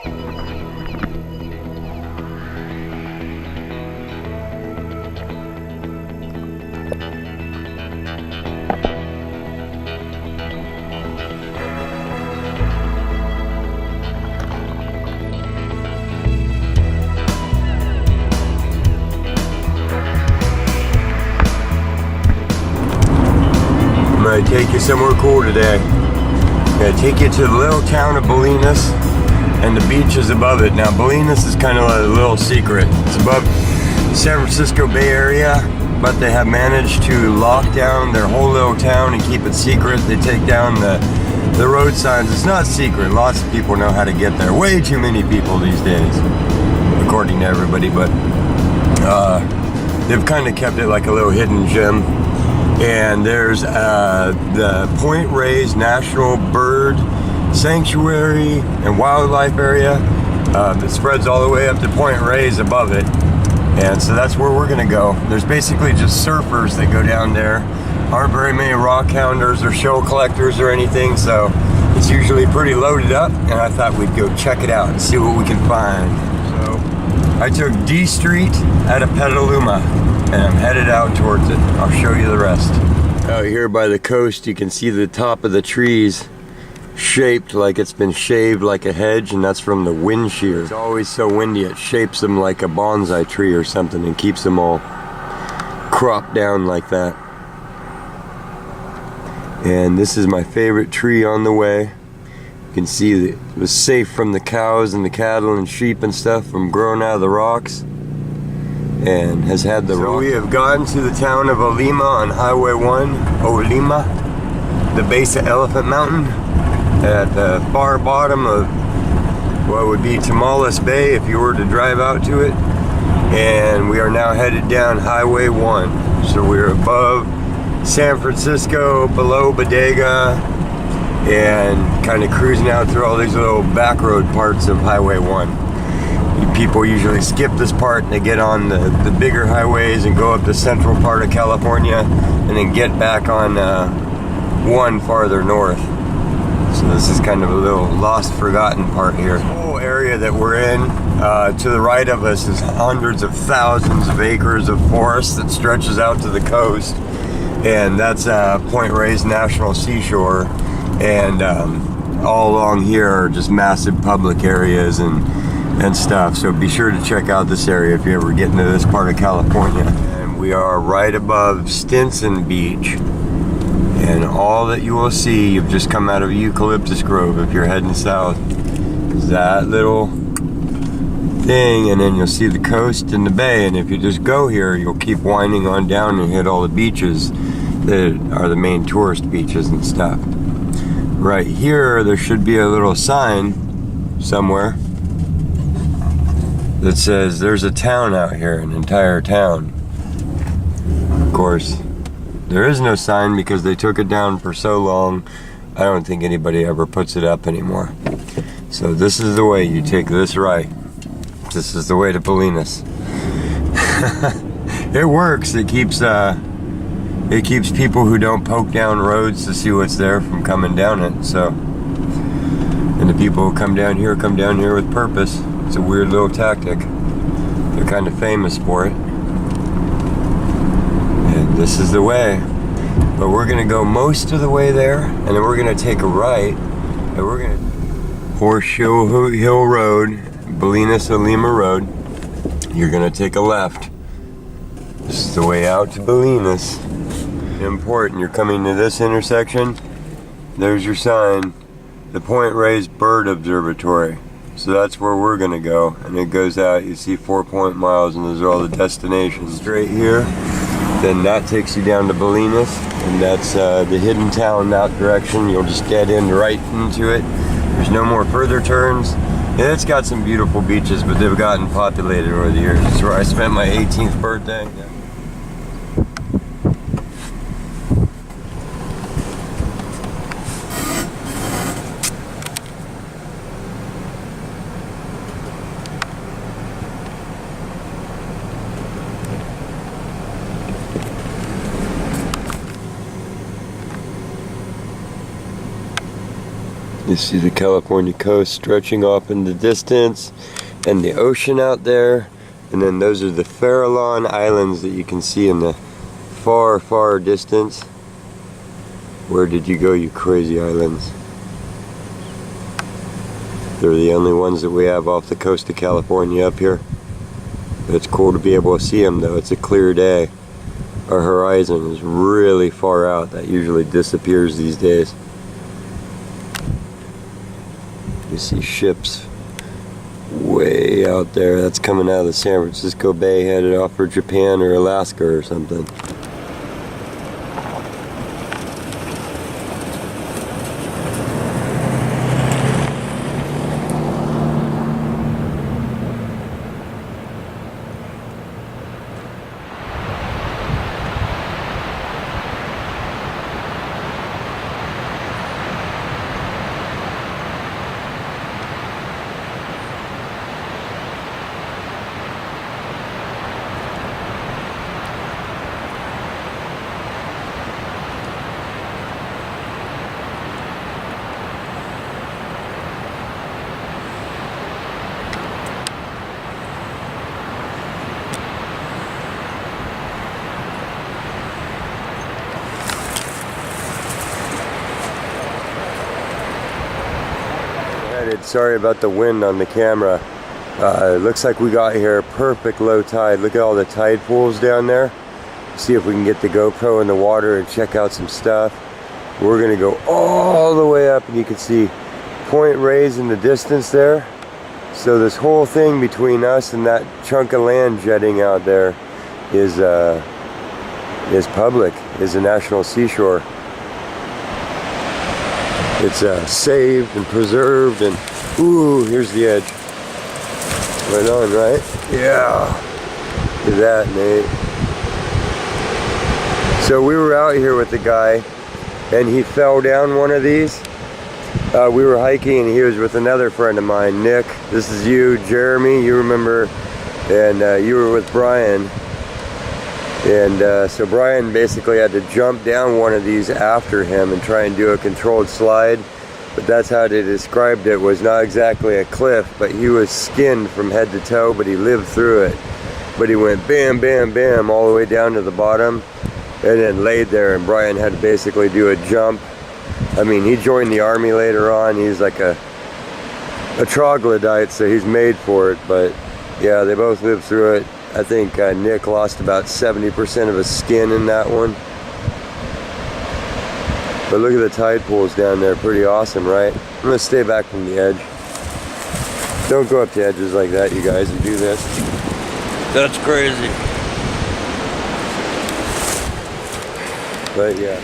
I'm gonna take you somewhere cool today. I'm gonna take you to the little town of Bolinas and the beaches above it. Now Bolinas is kind of a little secret. It's above San Francisco Bay Area, but they have managed to lock down their whole little town and keep it secret. They take down the road signs. It's not secret. Lots of people know how to get there. Way too many people these days, according to everybody, but they've kind of kept it like a little hidden gem. And there's the Point Reyes National Bird Sanctuary and Wildlife Area that spreads all the way up to Point Reyes above it. And so that's where we're gonna go. There's basically just surfers that go down there. Aren't very many rockhounders or show collectors or anything, so it's usually pretty loaded up, and I thought we'd go check it out and see what we can find. So I took D Street out of Petaluma, and I'm headed out towards it. I'll show you the rest. Out here by the coast, you can see the top of the trees shaped like it's been shaved like a hedge, and that's from the wind shear. It's always so windy, it shapes them like a bonsai tree or something and keeps them all cropped down like that. And this is my favorite tree on the way. You can see that it was safe from the cows and the cattle and sheep and stuff from growing out of the rocks, and has had the rock. So we have gotten to the town of Olima on Highway 1, Olima, the base of Elephant Mountain, at the far bottom of what would be Tamales Bay if you were to drive out to it. And we are now headed down Highway 1. So we're above San Francisco, below Bodega, and kind of cruising out through all these little back road parts of Highway 1. People usually skip this part and they get on the bigger highways and go up the central part of California and then get back on one farther north. So this is kind of a little lost, forgotten part here. The whole area that we're in, to the right of us, is hundreds of thousands of acres of forest that stretches out to the coast. And that's Point Reyes National Seashore. And all along here are just massive public areas and stuff. So be sure to check out this area if you ever get into this part of California. And we are right above Stinson Beach. And all that you will see, you've just come out of Eucalyptus Grove if you're heading south, is that little thing, and then you'll see the coast and the bay. And if you just go here, you'll keep winding on down and hit all the beaches that are the main tourist beaches and stuff. Right here, there should be a little sign somewhere that says there's a town out here, an entire town. Of course, there is no sign because they took it down for so long. I don't think anybody ever puts it up anymore. So this is the way. You take this right. This is the way to Bolinas. It works. It keeps people who don't poke down roads to see what's there from coming down it. So, and the people who come down here with purpose. It's a weird little tactic. They're kind of famous for it. And this is the way. But we're gonna go most of the way there, and then we're gonna take a right, and we're gonna Horseshoe Hill Road, Bolinas Olima Road. You're gonna take a left. This is the way out to Bolinas. Important, you're coming to this intersection. There's your sign, the Point Reyes Bird Observatory. So that's where we're gonna go, and it goes out. You see 4 miles, and those are all the destinations. Straight here, then that takes you down to Bolinas, and that's the hidden town that direction. You'll just get in right into it. There's no more further turns. Yeah, it's got some beautiful beaches, but they've gotten populated over the years. It's where I spent my 18th birthday. You see the California coast stretching off in the distance, and the ocean out there. And then those are the Farallon Islands that you can see in the far, far distance. Where did you go, you crazy islands? They're the only ones that we have off the coast of California up here. It's cool to be able to see them though. It's a clear day. Our horizon is really far out. That usually disappears these days. You see ships way out there. That's coming out of the San Francisco Bay, headed off for Japan or Alaska or something. Sorry about the wind on the camera. It looks like we got here perfect low tide. Look at all the tide pools down there. See if we can get the GoPro in the water and check out some stuff. We're gonna go all the way up, and you can see Point Reyes in the distance there. So this whole thing between us and that chunk of land jetting out there is public, is a national seashore. It's saved and preserved, and ooh, here's the edge. Right on, right? Yeah. Look at that, Nate. So we were out here with the guy, and he fell down one of these. We were hiking, and he was with another friend of mine, Nick. This is you, Jeremy, you remember, and you were with Brian. And so Brian basically had to jump down one of these after him and try and do a controlled slide. But that's how they described it. Was not exactly a cliff, but he was skinned from head to toe, but he lived through it. But he went bam, bam, bam all the way down to the bottom and then laid there, and Brian had to basically do a jump. I mean, he joined the army later on. He's like a troglodyte, so he's made for it. But yeah, they both lived through it. I think Nick lost about 70% of his skin in that one. But look at the tide pools down there, pretty awesome, right? I'm gonna stay back from the edge. Don't go up to edges like that, you guys, who do this. That's crazy. But yeah.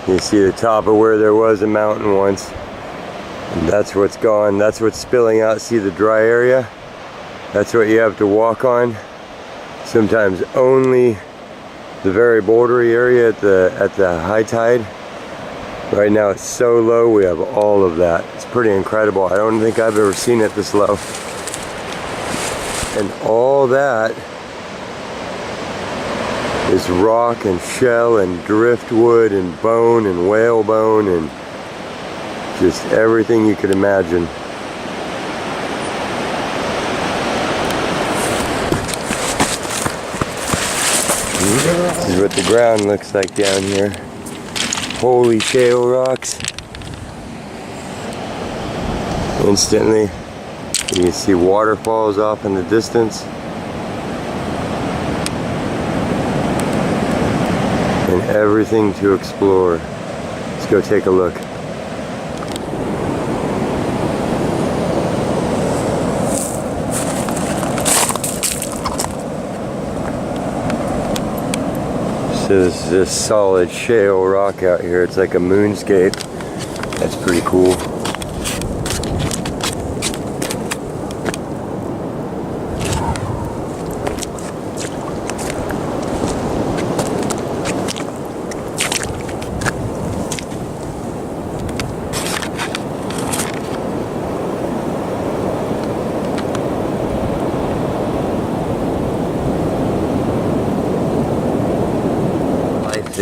You see the top of where there was a mountain once, and that's what's gone. That's what's spilling out. See the dry area? That's what you have to walk on. Sometimes only the very bordery area at the high tide. Right now it's so low, we have all of that. It's pretty incredible. I don't think I've ever seen it this low. And all that is rock and shell and driftwood and bone and whalebone and just everything you could imagine. This is what the ground looks like down here. Holy shale rocks. Instantly, you can see waterfalls off in the distance. And everything to explore. Let's go take a look. So this is a solid shale rock out here. It's like a moonscape. That's pretty cool.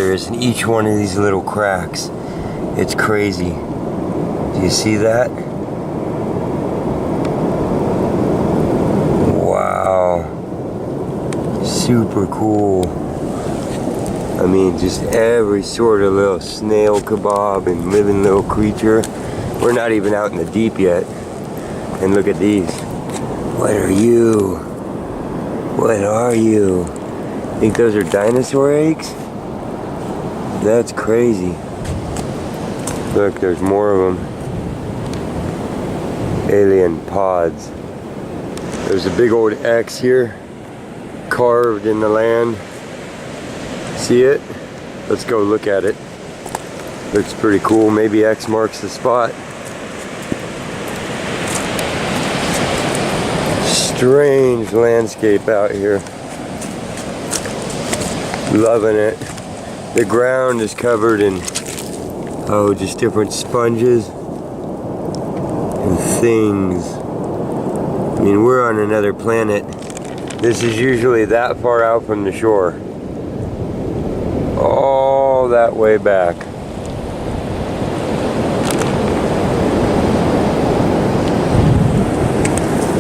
there is in each one of these little cracks. It's crazy. Do you see that? Wow. Super cool. I mean, just every sort of little snail kebab and living little creature. We're not even out in the deep yet. And look at these. What are you? What are you? Think those are dinosaur eggs? That's crazy. Look, there's more of them. Alien pods. There's a big old X here, carved in the land. See it? Let's go look at it. Looks pretty cool. Maybe X marks the spot. Strange landscape out here. Loving it. The ground is covered in, oh, just different sponges and things. I mean, we're on another planet. This is usually that far out from the shore. All that way back.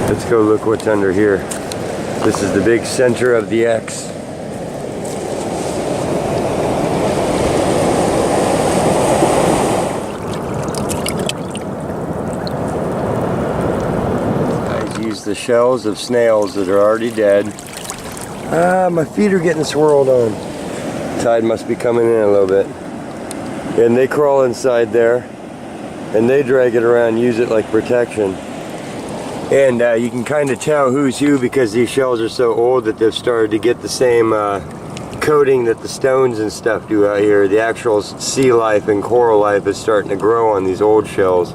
Let's go look what's under here. This is the big center of the X. Guys use the shells of snails that are already dead. Ah, my feet are getting swirled on. Tide must be coming in a little bit. And they crawl inside there and they drag it around, use it like protection. And you can kind of tell who's who because these shells are so old that they've started to get the same coating that the stones and stuff do out here. The actual sea life and coral life is starting to grow on these old shells.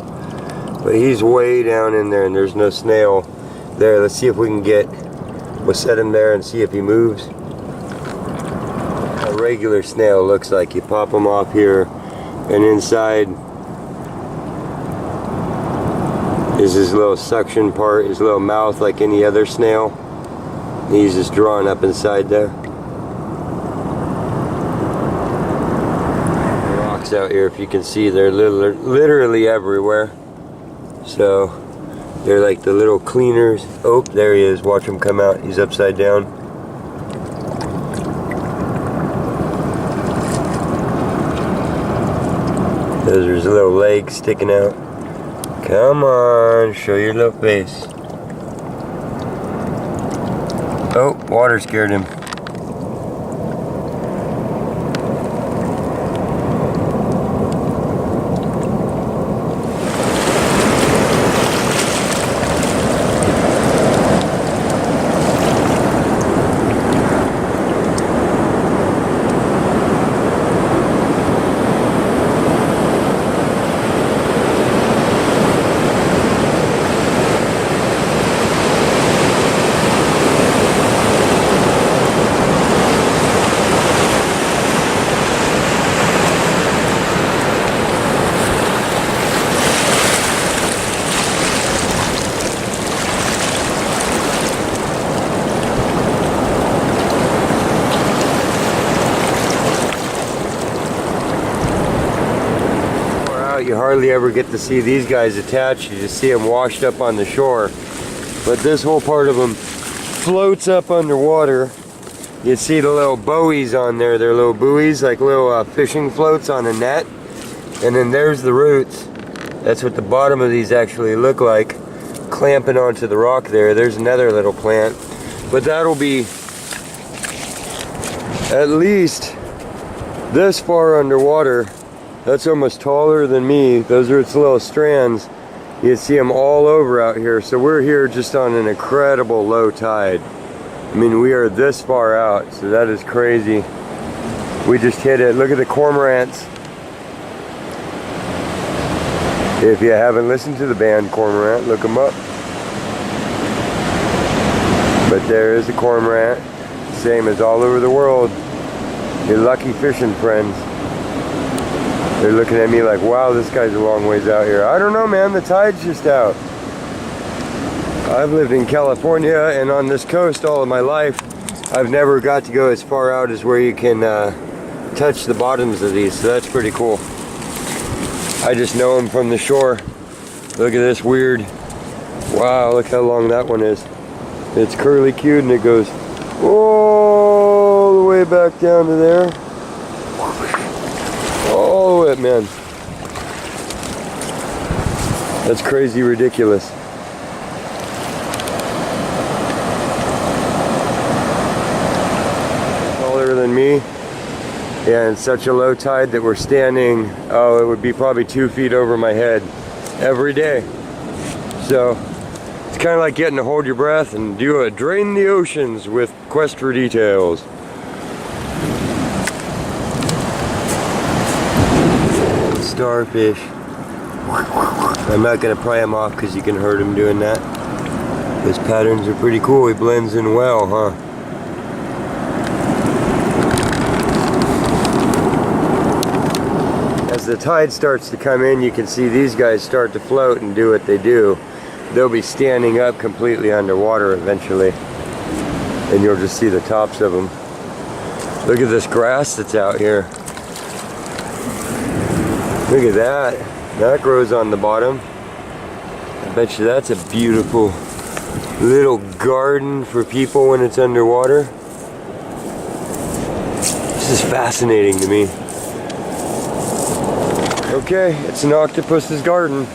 But he's way down in there and there's no snail there. Let's see if we can we'll set him there and see if he moves. A regular snail looks like. You pop him off here and inside is his little suction part, his little mouth like any other snail. He's just drawn up inside there. The rocks out here, if you can see, they're literally everywhere. So they're like the little cleaners. Oh, there he is. Watch him come out. He's upside down. Those are his little legs sticking out. Come on, show your little face. Oh, water scared him. You hardly ever get to see these guys attached. You just see them washed up on the shore. But this whole part of them floats up underwater. You see the little buoys on there. They're little buoys, like little fishing floats on a net. And then there's the roots. That's what the bottom of these actually look like, clamping onto the rock there. There's another little plant. But that'll be at least this far underwater. That's almost taller than me. Those are its little strands. You see them all over out here. So we're here just on an incredible low tide. I mean, we are this far out, so that is crazy. We just hit it. Look at the cormorants. If you haven't listened to the band Cormorant, look them up. But there is a cormorant, same as all over the world. Your lucky fishing friends. They're looking at me like, wow, this guy's a long ways out here. I don't know, man, the tide's just out. I've lived in California and on this coast all of my life. I've never got to go as far out as where you can touch the bottoms of these, so that's pretty cool. I just know them from the shore. Look at this weird, wow, look how long that one is. It's curly cued and it goes all the way back down to there. All the way, man. That's crazy ridiculous. Taller than me. Yeah, and such a low tide that we're standing, oh, it would be probably 2 feet over my head every day. So it's kind of like getting to hold your breath and do a drain the oceans with Quest for Details. Starfish. I'm not going to pry him off because you can hurt him doing that. His patterns are pretty cool. He blends in well, huh? As the tide starts to come in, you can see these guys start to float and do what they do. They'll be standing up completely underwater eventually, and you'll just see the tops of them. Look at this grass that's out here. Look at that. That grows on the bottom. I bet you that's a beautiful little garden for people when it's underwater. This is fascinating to me. Okay, it's an octopus's garden.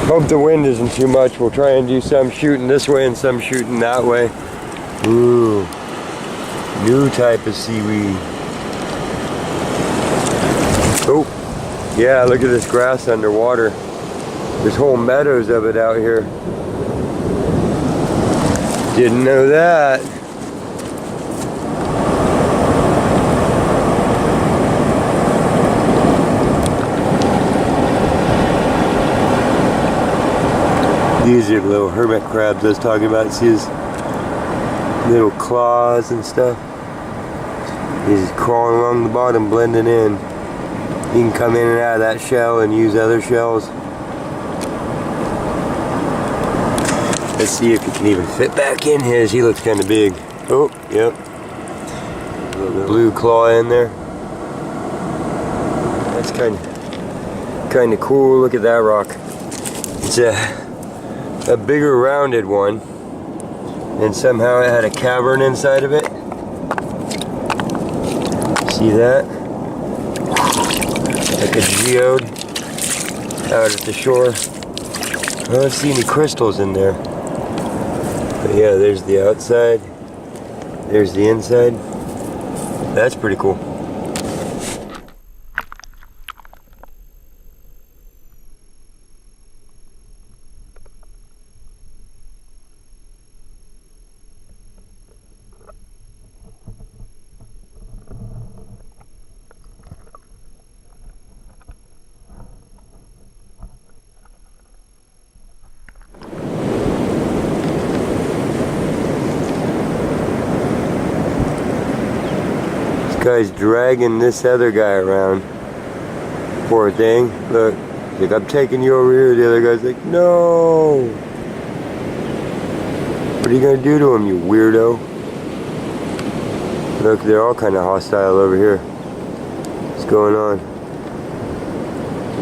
Hope the wind isn't too much. We'll try and do some shooting this way and some shooting that way. Ooh, new type of seaweed. Oh, yeah, look at this grass underwater. There's whole meadows of it out here. Didn't know that. These are little hermit crabs I was talking about. See his little claws and stuff? He's crawling along the bottom, blending in. You can come in and out of that shell and use other shells. Let's see if he can even fit back in his. He looks kind of big. Oh, yep. A little blue claw in there. That's kind of cool. Look at that rock. It's a bigger rounded one, and somehow it had a cavern inside of it. See that? Like a geode out at the shore. I don't see any crystals in there. But yeah, there's the outside. There's the inside. That's pretty cool. Guy's dragging this other guy around. Poor thing. Look, he's like, I'm taking you over here. The other guy's like, no. What are you gonna do to him, you weirdo? Look, they're all kind of hostile over here. What's going on?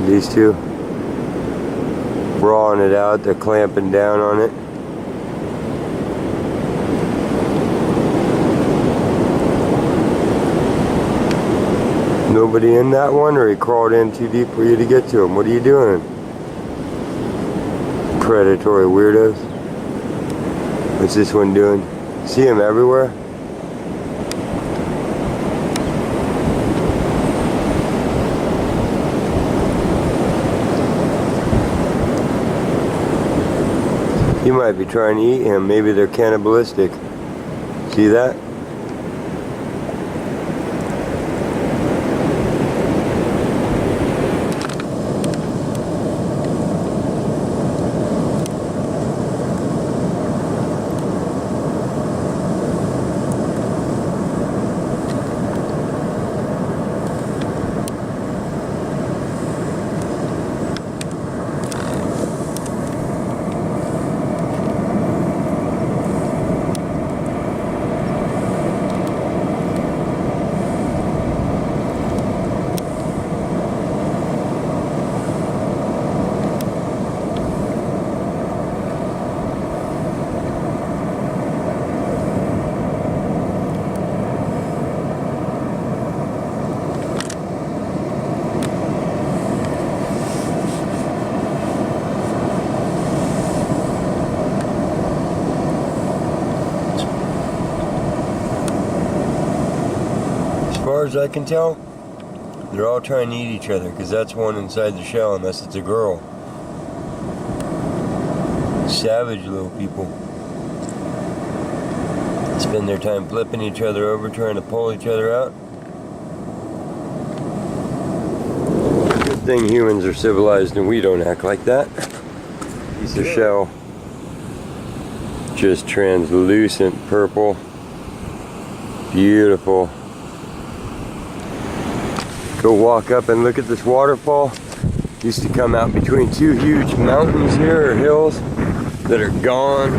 These two brawling it out. They're clamping down on it. Nobody in that one, or he crawled in too deep for you to get to him? What are you doing? Predatory weirdos. What's this one doing? See him everywhere? You might be trying to eat him. Maybe they're cannibalistic. See that? as I can tell, they're all trying to eat each other, because that's one inside the shell, unless it's a girl. Savage little people. Spend their time flipping each other over, trying to pull each other out. Good thing humans are civilized and we don't act like that. Piece of shell. Just translucent purple. Beautiful. Go walk up and look at this waterfall. Used to come out between two huge mountains here, or hills, that are gone.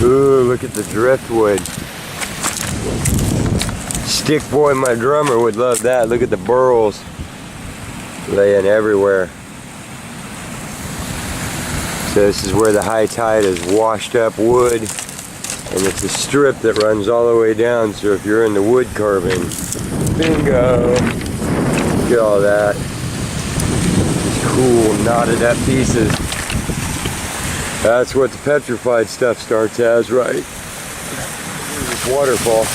Ooh, look at the driftwood. Stick Boy, my drummer, would love that. Look at the burls laying everywhere. So this is where the high tide has washed up wood, and it's a strip that runs all the way down, so if you're into wood carving, bingo! Look at all that. These cool knotted up pieces. That's what the petrified stuff starts as, right? Here's this waterfall.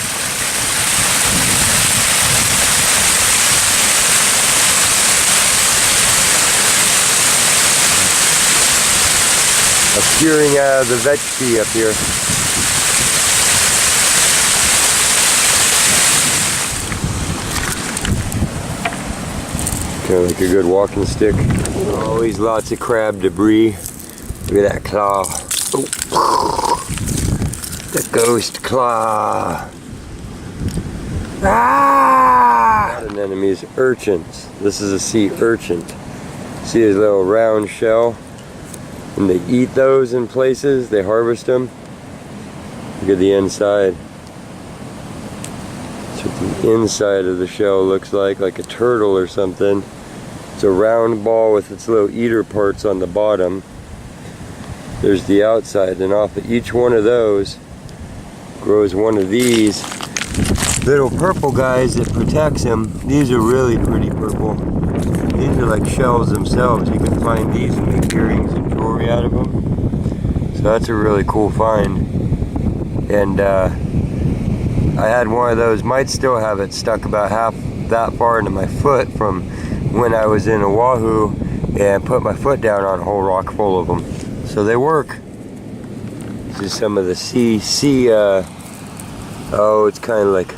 Appearing out of the veggie up here. Kind of like a good walking stick. Always lots of crab debris. Look at that claw. Oh. The ghost claw. Ah! Not an enemy is urchins. This is a sea urchin. See his little round shell? And they eat those in places, they harvest them. Look at the inside. That's what the inside of the shell looks like a turtle or something. It's a round ball with its little eater parts on the bottom. There's the outside, and off of each one of those grows one of these little purple guys that protects them. These are really pretty purple. These are like shells themselves. You can find these and make earrings and jewelry out of them. So that's a really cool find. And I had one of those, might still have it stuck about half that far into my foot from when I was in Oahu and put my foot down on a whole rock full of them. So they work. This is some of the oh, it's kind of like,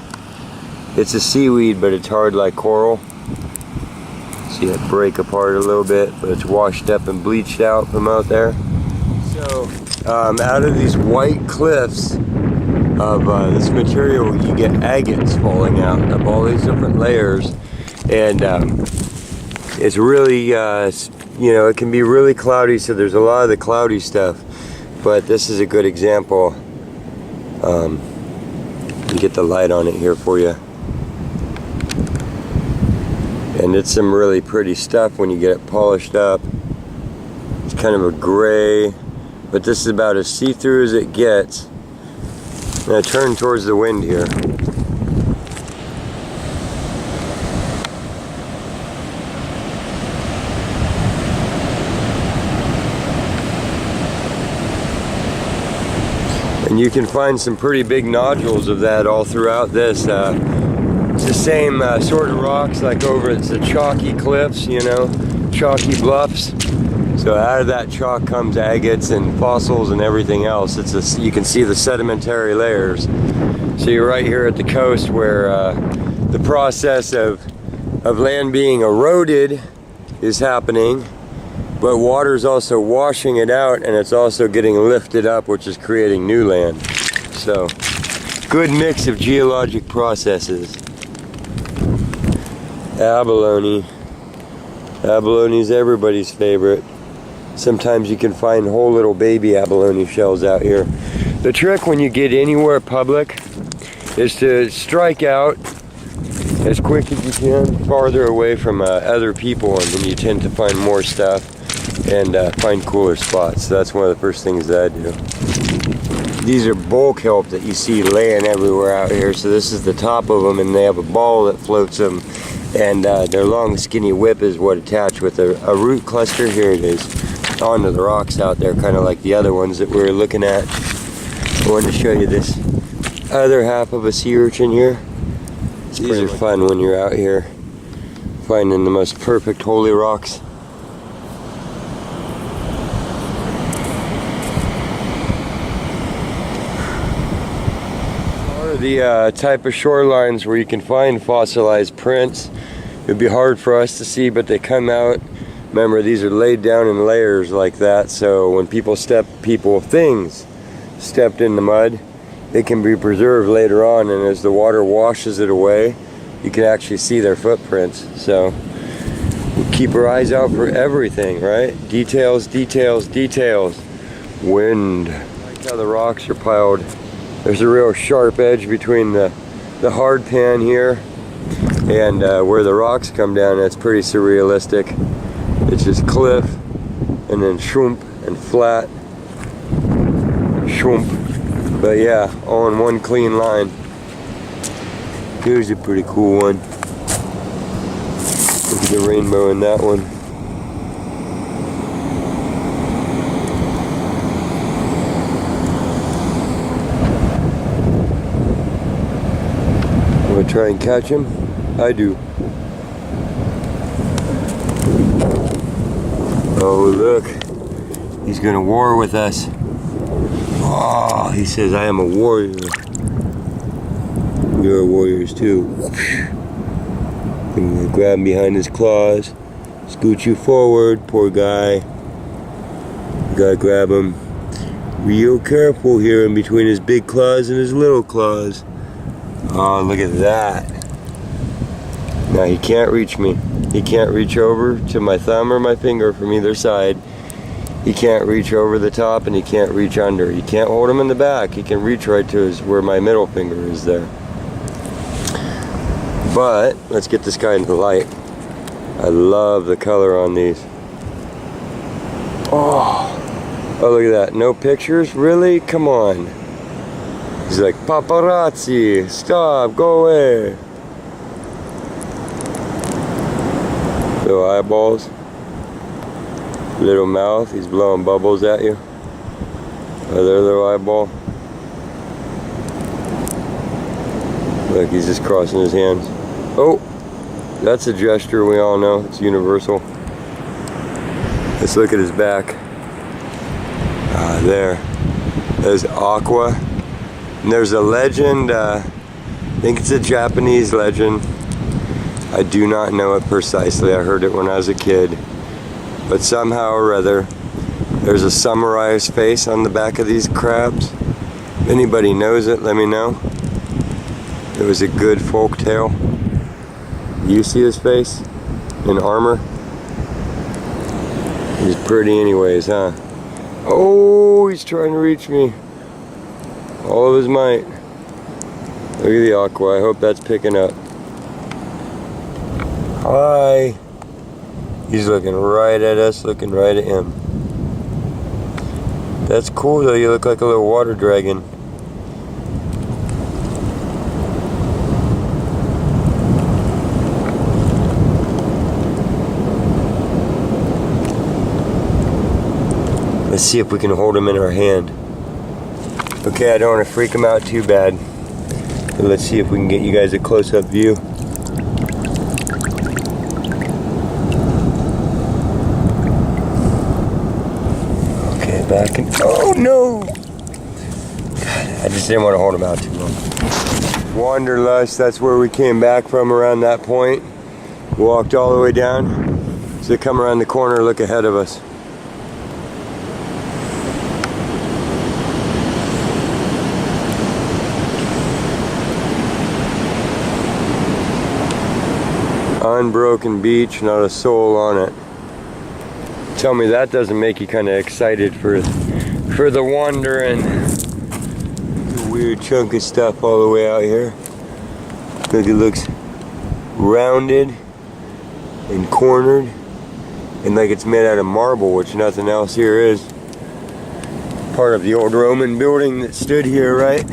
it's a seaweed, but it's hard like coral. See it break apart a little bit, but it's washed up and bleached out from out there. So out of these white cliffs of this material, you get agates falling out of all these different layers, and it's really you know, it can be really cloudy, so there's a lot of the cloudy stuff, but this is a good example. Get the light on it here for you. And it's some really pretty stuff when you get it polished up. It's kind of a gray, but this is about as see-through as it gets. And I turn towards the wind here. And you can find some pretty big nodules of that all throughout this. It's the same sort of rocks like over at the chalky cliffs, you know, chalky bluffs. So out of that chalk comes agates and fossils and everything else. You can see the sedimentary layers. So you're right here at the coast where the process of land being eroded is happening, but water is also washing it out, and it's also getting lifted up, which is creating new land. So good mix of geologic processes. Abalone. Abalone is everybody's favorite. Sometimes you can find whole little baby abalone shells out here. The trick when you get anywhere public is to strike out as quick as you can, farther away from other people, and then you tend to find more stuff and find cooler spots. So that's one of the first things that I do. These are bulk kelp that you see laying everywhere out here. So this is the top of them, and they have a ball that floats them. And their long skinny whip is what attached with a root cluster. Here it is. onto the rocks out there, kind of like the other ones that we were looking at. I wanted to show you this other half of a sea urchin here. These are fun when you're out here finding the most perfect holy rocks. The type of shorelines where you can find fossilized prints. It would be hard for us to see, but they come out. Remember, these are laid down in layers like that, so when things stepped in the mud, it can be preserved later on, and as the water washes it away, you can actually see their footprints. So we keep our eyes out for everything, right? Details, details, details. Wind. I like how the rocks are piled. There's a real sharp edge between the hard pan here and where the rocks come down. That's pretty surrealistic. It's just cliff and then shoomp and flat, shoomp. But yeah, all in one clean line. Here's a pretty cool one. Look at the rainbow in that one. Try and catch him? I do. Oh look, he's gonna war with us. Oh, he says I am a warrior. We are warriors too. I'm gonna grab him behind his claws, scoot you forward, poor guy. Gotta grab him real careful here in between his big claws and his little claws. Oh, look at that. Now he can't reach me. He can't reach over to my thumb or my finger from either side. He can't reach over the top and he can't reach under. You can't hold him in the back. He can reach right to where my middle finger is there. But let's get this guy into the light. I love the color on these. Oh, look at that. No pictures? Really? Come on. He's like, paparazzi, stop, go away. Little eyeballs, little mouth, he's blowing bubbles at you. Other little eyeball. Look, he's just crossing his hands. Oh, that's a gesture we all know, it's universal. Let's look at his back. Ah, there. There's Aqua. And there's a legend, I think it's a Japanese legend. I do not know it precisely. I heard it when I was a kid. But somehow or other, there's a samurai's face on the back of these crabs. If anybody knows it, let me know. It was a good folk tale. You see his face in armor? He's pretty anyways, huh? Oh, he's trying to reach me. All of his might. Look at the aqua. I hope that's picking up. Hi. He's looking right at us, looking right at him. That's cool though. You look like a little water dragon. Let's see if we can hold him in our hand. Okay, I don't want to freak him out too bad. But let's see if we can get you guys a close-up view. Okay, back and... Oh no! God, I just didn't want to hold him out too long. Wanderlust, that's where we came back from around that point. Walked all the way down. So they come around the corner, look ahead of us. Unbroken beach, not a soul on it. Tell me that doesn't make you kind of excited for the wandering. A weird chunk of stuff all the way out here. Look, it looks rounded and cornered and like it's made out of marble, which nothing else here is. Part of the old Roman building that stood here, right?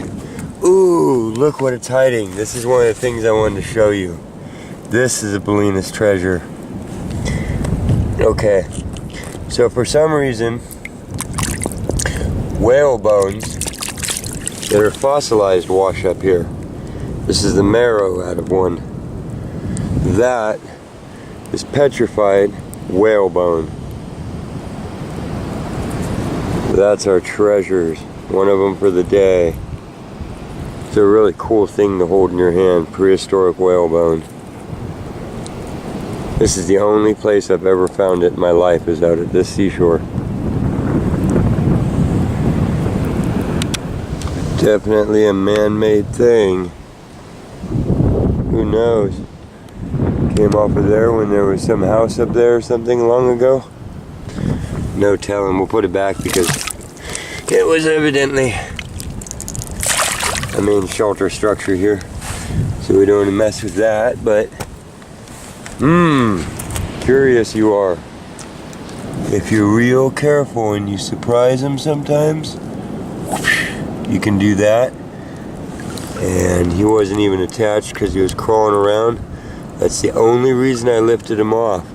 Ooh, look what it's hiding. This is one of the things I wanted to show you. This is a Bolinas treasure. Okay, So for some reason, whale bones that are fossilized wash up here. This is the marrow out of one. That is petrified whale bone. That's our treasures. One of them for the day. It's a really cool thing to hold in your hand, prehistoric whale bone. This is the only place I've ever found it in my life, is out at this seashore. Definitely a man-made thing. Who knows? Came off of there when there was some house up there or something long ago. No telling. We'll put it back because it was evidently a main shelter structure here. So we don't want to mess with that, but curious you are. If you're real careful and you surprise them sometimes, you can do that. And he wasn't even attached because he was crawling around. That's the only reason I lifted him off.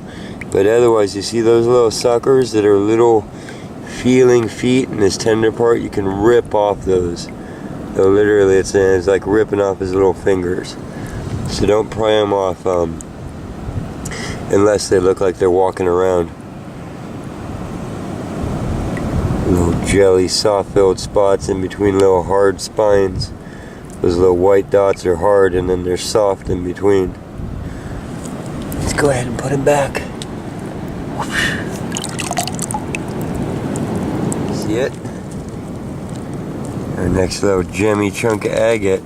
But otherwise, you see those little suckers that are little feeling feet in his tender part? You can rip off those. So literally, it's like ripping off his little fingers. So don't pry them off unless they look like they're walking around. Little jelly, soft-filled spots in between little hard spines. Those little white dots are hard and then they're soft in between. Let's go ahead and put him back. See it? Our next little gemmy chunk of agate.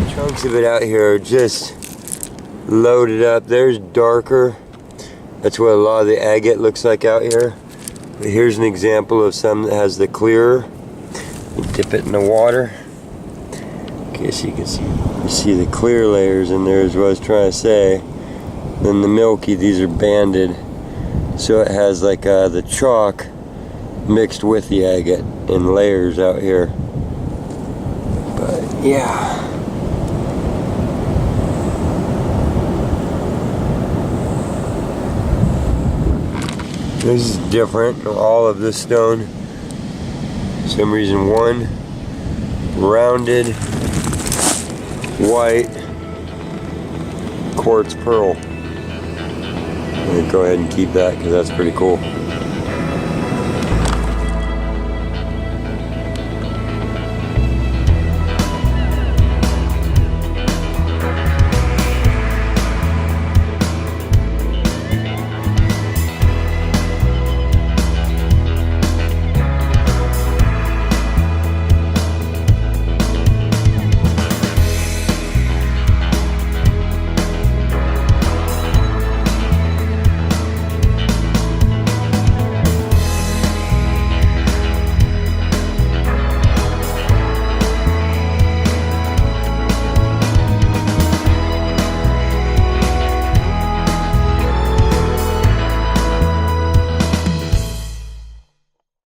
Chunks of it out here are just loaded up. There's darker. That's what a lot of the agate looks like out here. But here's an example of some that has the clearer. You dip it in the water. Okay, so you can see the clear layers in there is what I was trying to say. Then the milky, these are banded. So it has like the chalk mixed with the agate in layers out here. But yeah. This is different. All of this stone, for some reason, one rounded white quartz pearl. I'm gonna go ahead and keep that because that's pretty cool.